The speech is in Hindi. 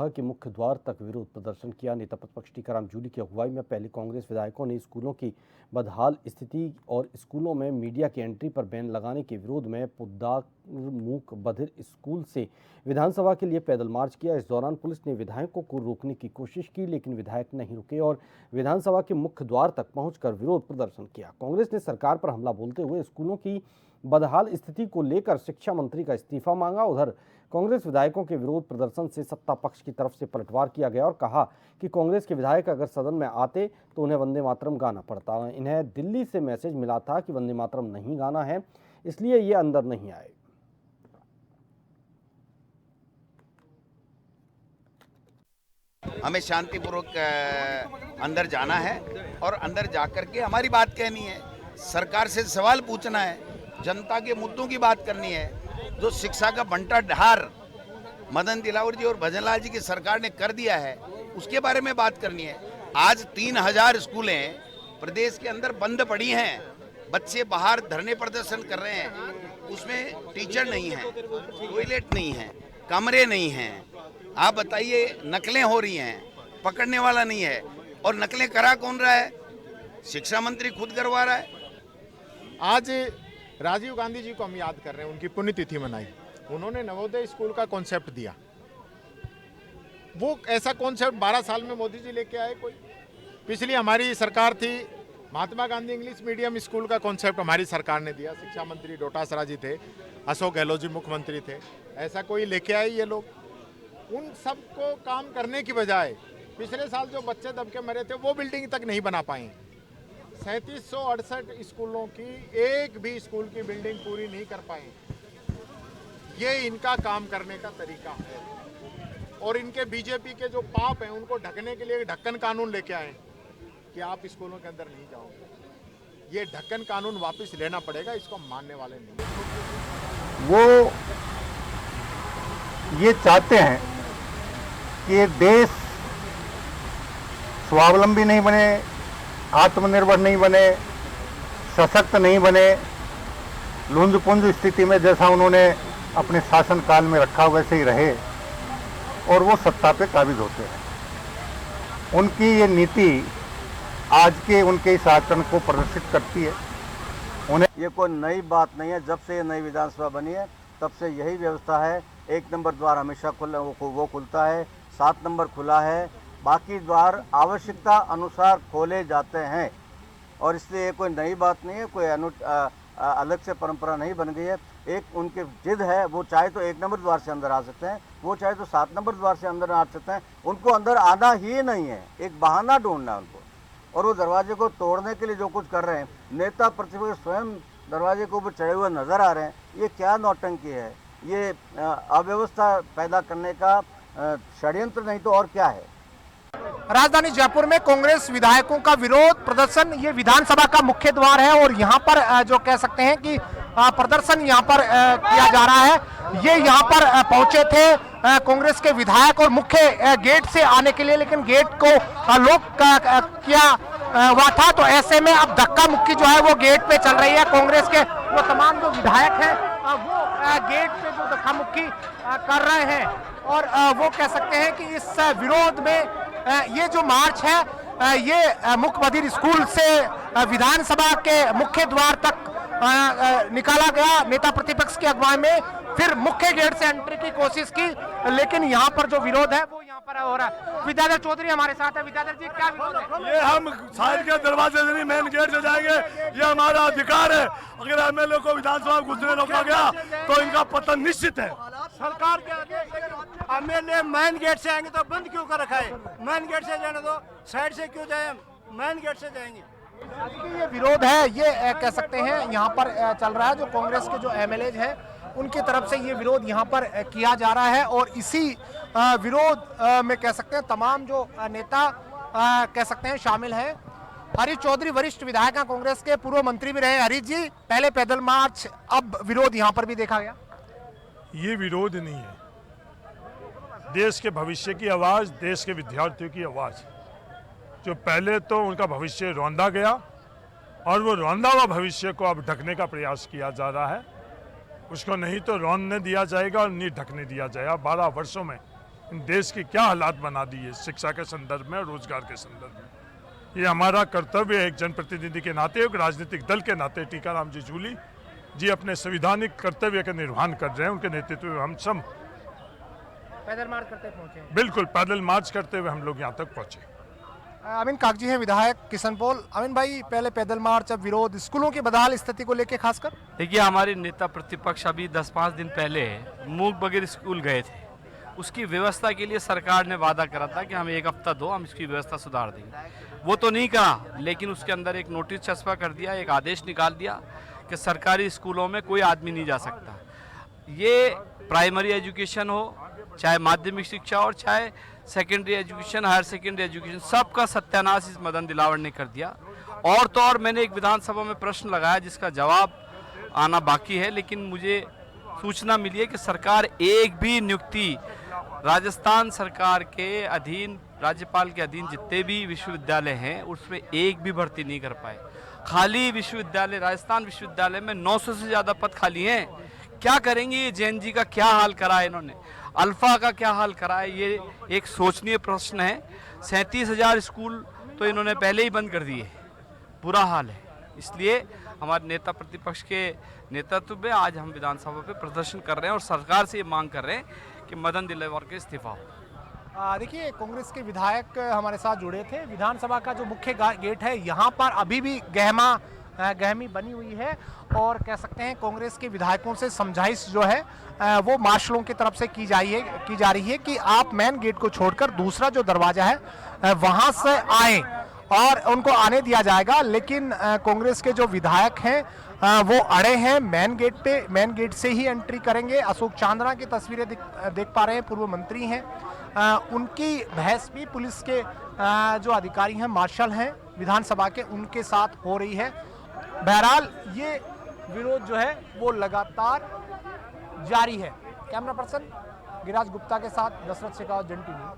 के मुख्य द्वार तक विरोध प्रदर्शन किया। नेता प्रतिपक्ष टीकाराम जूली की अगुवाई में पहले कांग्रेस विधायकों ने स्कूलों की बदहाल स्थिति और स्कूलों में मीडिया की एंट्री पर बैन लगाने के विरोध में पुद्दार मूक बधिर स्कूल से विधानसभा के लिए पैदल मार्च किया। इस दौरान पुलिस ने विधायकों को रोकने की कोशिश की, लेकिन विधायक नहीं रुके और विधानसभा के मुख्य द्वार तक पहुंचकर विरोध प्रदर्शन किया। कांग्रेस ने सरकार पर हमला बोलते हुए स्कूलों की बदहाल स्थिति को लेकर शिक्षा मंत्री का इस्तीफा मांगा। उधर कांग्रेस विधायकों के विरोध प्रदर्शन से सत्ता पक्ष की तरफ से पलटवार किया गया और कहा कि कांग्रेस के विधायक अगर सदन में आते तो उन्हें वंदे मातरम गाना पड़ता। इन्हें दिल्ली से मैसेज मिला था कि वंदे मातरम नहीं गाना है, इसलिए ये अंदर नहीं आए। हमें शांतिपूर्वक अंदर जाना है और अंदर जाकर के हमारी बात कहनी है, सरकार से सवाल पूछना है, जनता के मुद्दों की बात करनी है। जो शिक्षा का बंटा ढार मदन दिलावर जी और भजनलाल जी की सरकार ने कर दिया है, उसके बारे में बात करनी है। आज 3000 स्कूलें प्रदेश के अंदर बंद पड़ी हैं, बच्चे बाहर धरने प्रदर्शन कर रहे हैं, उसमें टीचर नहीं है, टॉयलेट नहीं है, कमरे नहीं हैं। आप बताइए, नकलें हो रही हैं, पकड़ने वाला नहीं है। और नकलें करा कौन रहा है? शिक्षा मंत्री खुद करवा रहा है। आज राजीव गांधी जी को हम याद कर रहे हैं, उनकी पुण्यतिथि मनाई। उन्होंने नवोदय स्कूल का कॉन्सेप्ट दिया। वो ऐसा कॉन्सेप्ट 12 साल में मोदी जी लेके आए कोई? पिछली हमारी सरकार थी, Mahatma Gandhi English medium school का कॉन्सेप्ट हमारी सरकार ने दिया। शिक्षा मंत्री डोटासरा जी थे, अशोक गहलोत जी मुख्यमंत्री थे। ऐसा कोई लेके आए ये लोग? उन सबको काम करने की बजाय पिछले साल जो बच्चे दब के मरे थे वो बिल्डिंग तक नहीं बना पाए। 3768 स्कूलों की एक भी स्कूल की बिल्डिंग पूरी नहीं कर पाए। ये इनका काम करने का तरीका है। और इनके बीजेपी के जो पाप हैं उनको ढकने के लिए ढक्कन कानून लेके आए कि आप स्कूलों के अंदर नहीं जाओगे। ये ढक्कन कानून वापस लेना पड़ेगा, इसको मानने वाले नहीं। वो ये चाहते हैं कि ये देश स्वावलंबी नहीं बने, आत्मनिर्भर नहीं बने, सशक्त नहीं बने, लुंज-पुंज स्थिति में जैसा उन्होंने अपने शासन काल में रखा वैसे ही रहे और वो सत्ता पे काबिज होते हैं। उनकी ये नीति आज के उनके इस आचरण को प्रदर्शित करती है। उन्हें ये कोई नई बात नहीं है। जब से ये नई विधानसभा बनी है तब से यही व्यवस्था है। 1 नंबर द्वार हमेशा खुला, वो खुलता है, 7 नंबर खुला है, बाकी द्वार आवश्यकता अनुसार खोले जाते हैं। और इसलिए ये कोई नई बात नहीं है, कोई अलग से परंपरा नहीं बन गई है। एक उनकी जिद है, वो चाहे तो 1 नंबर द्वार से अंदर आ सकते हैं, वो चाहे तो 7 नंबर द्वार से अंदर आ सकते हैं। उनको अंदर आना ही नहीं है, एक बहाना ढूंढना है उनको। और वो दरवाजे को तोड़ने के लिए जो कुछ कर रहे हैं, नेता प्रतिपक्ष स्वयं दरवाजे के ऊपर चढ़े हुए नजर आ रहे हैं। ये क्या नौटंकी है? ये अव्यवस्था पैदा करने का षड्यंत्र नहीं तो और क्या है? राजधानी जयपुर में कांग्रेस विधायकों का विरोध प्रदर्शन, ये विधानसभा का मुख्य द्वार है और यहाँ पर जो कह सकते हैं कि प्रदर्शन यहाँ पर किया जा रहा है। ये यहाँ पर पहुंचे थे कांग्रेस के विधायक और मुख्य गेट से आने के लिए, लेकिन गेट को लॉक किया हुआ था। तो ऐसे में अब धक्का मुक्की जो है वो गेट पे चल रही है। कांग्रेस के वो तमाम जो विधायक हैं वो गेट पे जो धक्का मुक्की कर रहे हैं और वो कह सकते हैं कि इस विरोध में ये जो मार्च है ये मुख्य बधिर स्कूल से विधानसभा के मुख्य द्वार तक निकाला गया। नेता प्रतिपक्ष की अगुवाई में फिर मुख्य गेट से एंट्री की कोशिश की, लेकिन यहाँ पर जो विरोध है वो यहाँ पर हो रहा है। विद्याधर चौधरी हमारे साथ है। विद्याधर जी, क्या विरोध है? ये हम साइड के दरवाजे से नहीं, मेन गेट से जाएंगे। ये हमारा अधिकार है। अगर एमएलए को विधानसभा घुसने रोका गया तो इनका पतन निश्चित है। सरकार के आगे एमएलए मेन गेट से आएंगे तो बंद क्यों कर रखा है? मेन गेट से जाने दो, साइड से क्यों जाए? मेन गेट से जाएंगे। ये विरोध है, ये कह सकते हैं यहाँ पर चल रहा है। जो कांग्रेस के जो एमएलए हैं उनकी तरफ से ये विरोध यहाँ पर किया जा रहा है और इसी विरोध में कह सकते हैं तमाम जो नेता कह सकते हैं शामिल हैं। हरीश चौधरी वरिष्ठ विधायक हैं, कांग्रेस के पूर्व मंत्री भी रहे। हरीश जी, पहले पैदल मार्च, अब विरोध यहाँ पर भी देखा गया। ये विरोध नहीं है, देश के भविष्य की आवाज़, देश के विद्यार्थियों की आवाज़। जो पहले तो उनका भविष्य रौंदा गया और वो रौंदा हुआ भविष्य को अब ढकने का प्रयास किया जा रहा है। उसको नहीं तो रौंदने दिया जाएगा और नहीं ढकने दिया जाएगा। 12 वर्षों में इन देश की क्या हालात बना दिए शिक्षा के संदर्भ में और रोजगार के संदर्भ में। ये हमारा कर्तव्य है एक जनप्रतिनिधि के नाते, एक राजनीतिक दल के नाते। टीकाराम जी जूली जी अपने संवैधानिक कर्तव्य का निर्वहन कर रहे हैं, उनके नेतृत्व में हम सब पैदल मार्च करते पहुंचे। बिल्कुल पैदल मार्च करते हुए हम लोग यहाँ तक पहुंचे। अमीन कागजी हैं विधायक किशनपोल। अमीन भाई, पहले पैदल मार्च, अब विरोध, स्कूलों की बदहाल स्थिति को लेकर खासकर। देखिए, हमारे नेता प्रतिपक्ष अभी 10-5 दिन पहले मूक बगैर स्कूल गए थे। उसकी व्यवस्था के लिए सरकार ने वादा करा था कि हम 1 हफ्ता दो, हम इसकी व्यवस्था सुधार देंगे। वो तो नहीं करा, लेकिन उसके अंदर एक नोटिस छपा कर दिया, एक आदेश निकाल दिया कि सरकारी स्कूलों में कोई आदमी नहीं जा सकता। ये प्राइमरी एजुकेशन हो, चाहे माध्यमिक शिक्षा हो, चाहे secondary education, higher secondary education, सबका सत्यानाश इस मदन दिलावर ने कर दिया। और तो और मैंने एक विधानसभा में प्रश्न लगाया जिसका जवाब आना बाकी है, लेकिन मुझे सूचना मिली है कि सरकार एक भी नियुक्ति राजस्थान सरकार के अधीन, राज्यपाल के अधीन जितने भी विश्वविद्यालय हैं उसमें एक भी भर्ती नहीं कर पाए। खाली विश्वविद्यालय, राजस्थान विश्वविद्यालय में 900 से ज़्यादा पद खाली हैं। क्या करेंगे? ये जैन जी का क्या हाल करा है इन्होंने, अल्फा का क्या हाल करा है, ये एक सोचनीय प्रश्न है। 37,000 स्कूल तो इन्होंने पहले ही बंद कर दिए, बुरा हाल है। इसलिए हमारे नेता प्रतिपक्ष के नेतृत्व में आज हम विधानसभा पे प्रदर्शन कर रहे हैं और सरकार से ये मांग कर रहे हैं कि मदन दिलावर के इस्तीफा हो। देखिए, कांग्रेस के विधायक हमारे साथ जुड़े थे। विधानसभा का जो मुख्य गेट है यहाँ पर अभी भी गहमी बनी हुई है और कह सकते हैं कांग्रेस के विधायकों से समझाइश जो है वो मार्शलों की तरफ से की जा रही है कि आप मेन गेट को छोड़कर दूसरा जो दरवाजा है वहां से आए और उनको आने दिया जाएगा। लेकिन कांग्रेस के जो विधायक हैं वो अड़े हैं, मेन गेट से ही एंट्री करेंगे। अशोक चांद्रा की तस्वीरें देख पा रहे हैं, पूर्व मंत्री हैं, उनकी बहस भी पुलिस के जो अधिकारी हैं, मार्शल हैं विधानसभा के, उनके साथ हो रही है। बहरहाल ये विरोध जो है वो लगातार जारी है। कैमरा पर्सन गिराज गुप्ता के साथ दशरथ शेखावत, जन टीवी।